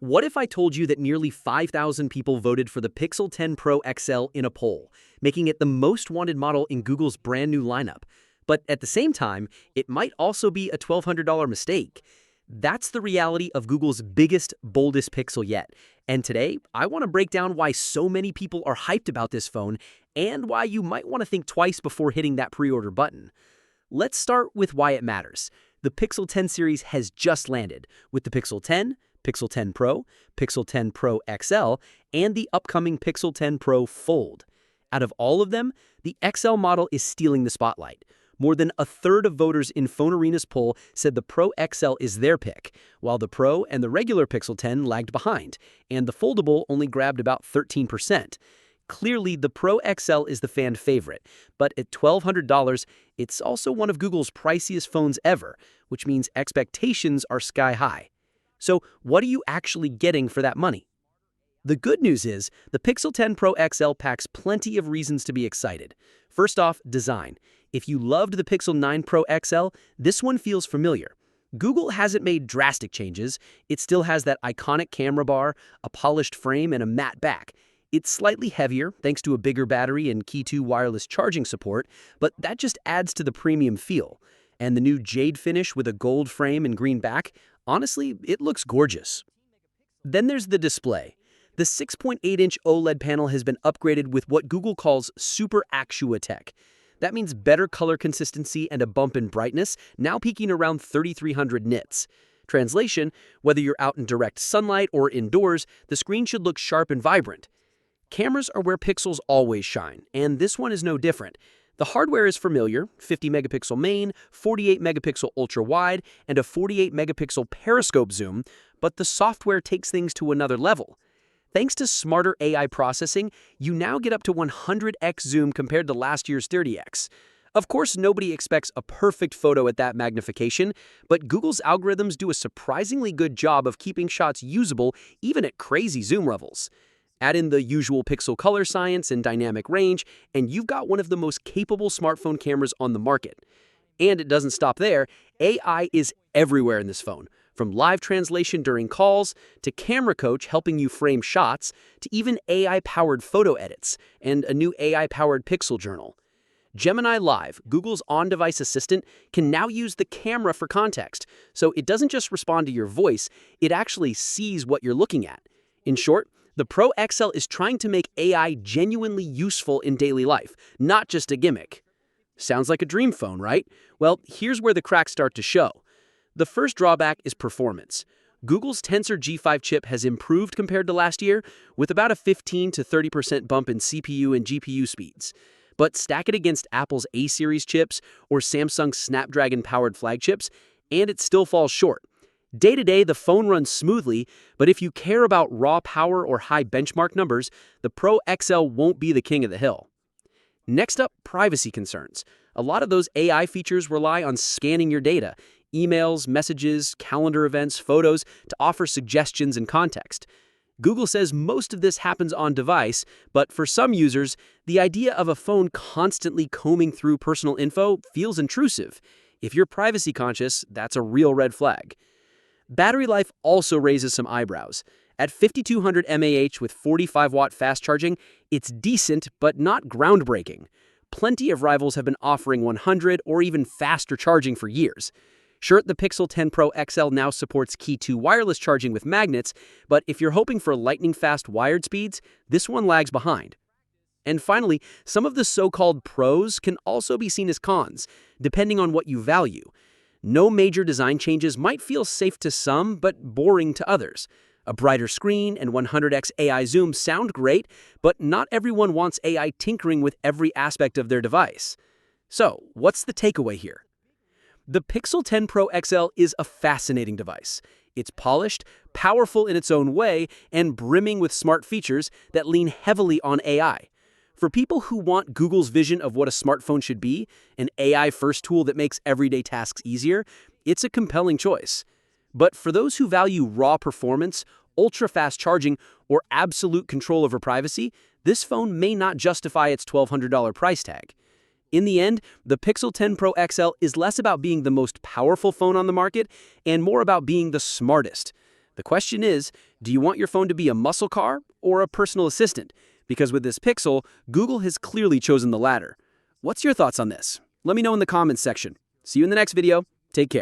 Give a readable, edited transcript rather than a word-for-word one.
What if I told you that nearly 5,000 people voted for the Pixel 10 Pro XL in a poll, making it the most wanted model in Google's brand new lineup? But at the same time, it might also be a $1,200 mistake. That's the reality of Google's biggest, boldest Pixel yet. And today, I want to break down why so many people are hyped about this phone and why you might want to think twice before hitting that pre-order button. Let's start with why it matters. The Pixel 10 series has just landed, with the Pixel 10, Pixel 10 Pro, Pixel 10 Pro XL, and the upcoming Pixel 10 Pro Fold. Out of all of them, the XL model is stealing the spotlight. More than a third of voters in Phone Arena's poll said the Pro XL is their pick, while the Pro and the regular Pixel 10 lagged behind, and the foldable only grabbed about 13%. Clearly, the Pro XL is the fan favorite, but at $1,200, it's also one of Google's priciest phones ever, which means expectations are sky high. So what are you actually getting for that money? The good news is the Pixel 10 Pro XL packs plenty of reasons to be excited. First off, design. If you loved the Pixel 9 Pro XL, this one feels familiar. Google hasn't made drastic changes. It still has that iconic camera bar, a polished frame, and a matte back. It's slightly heavier, thanks to a bigger battery and Key 2 wireless charging support, but that just adds to the premium feel. And the new jade finish with a gold frame and green back, honestly, it looks gorgeous. Then there's the display. The 6.8-inch OLED panel has been upgraded with what Google calls Super Actua tech. That means better color consistency and a bump in brightness, now peaking around 3,300 nits. Translation, whether you're out in direct sunlight or indoors, the screen should look sharp and vibrant. Cameras are where Pixels always shine, and this one is no different. The hardware is familiar: 50-megapixel main, 48-megapixel ultra-wide, and a 48-megapixel periscope zoom, but the software takes things to another level. Thanks to smarter AI processing, you now get up to 100x zoom compared to last year's 30x. Of course, nobody expects a perfect photo at that magnification, but Google's algorithms do a surprisingly good job of keeping shots usable even at crazy zoom levels. Add in the usual pixel color science and dynamic range, and you've got one of the most capable smartphone cameras on the market. And it doesn't stop there. AI is everywhere in this phone, from live translation during calls, to Camera Coach helping you frame shots, to even AI-powered photo edits, and a new AI-powered pixel journal. Gemini Live, Google's on-device assistant, can now use the camera for context, so it doesn't just respond to your voice, it actually sees what you're looking at. In short, the Pro XL is trying to make AI genuinely useful in daily life, not just a gimmick. Sounds like a dream phone, right? Well, here's where the cracks start to show. The first drawback is performance. Google's Tensor G5 chip has improved compared to last year, with about a 15 to 30% bump in CPU and GPU speeds. But stack it against Apple's A-series chips or Samsung's Snapdragon-powered flagships, and it still falls short. Day-to-day, the phone runs smoothly, but if you care about raw power or high benchmark numbers, the Pro XL won't be the king of the hill. Next up, privacy concerns. A lot of those AI features rely on scanning your data, emails, messages, calendar events, photos, to offer suggestions and context. Google says most of this happens on device, but for some users, the idea of a phone constantly combing through personal info feels intrusive. If you're privacy conscious, that's a real red flag. Battery life also raises some eyebrows. At 5200 mAh with 45-watt fast charging, it's decent but not groundbreaking. Plenty of rivals have been offering 100 or even faster charging for years. Sure, the Pixel 10 Pro XL now supports Key 2 wireless charging with magnets, but if you're hoping for lightning-fast wired speeds, this one lags behind. And finally, some of the so-called pros can also be seen as cons, depending on what you value. No major design changes might feel safe to some, but boring to others. A brighter screen and 100x AI zoom sound great, but not everyone wants AI tinkering with every aspect of their device. So, what's the takeaway here? The Pixel 10 Pro XL is a fascinating device. It's polished, powerful in its own way, and brimming with smart features that lean heavily on AI. For people who want Google's vision of what a smartphone should be, an AI-first tool that makes everyday tasks easier, it's a compelling choice. But for those who value raw performance, ultra-fast charging, or absolute control over privacy, this phone may not justify its $1,200 price tag. In the end, the Pixel 10 Pro XL is less about being the most powerful phone on the market and more about being the smartest. The question is, do you want your phone to be a muscle car or a personal assistant? Because with this Pixel, Google has clearly chosen the latter. What's your thoughts on this? Let me know in the comments section. See you in the next video. Take care.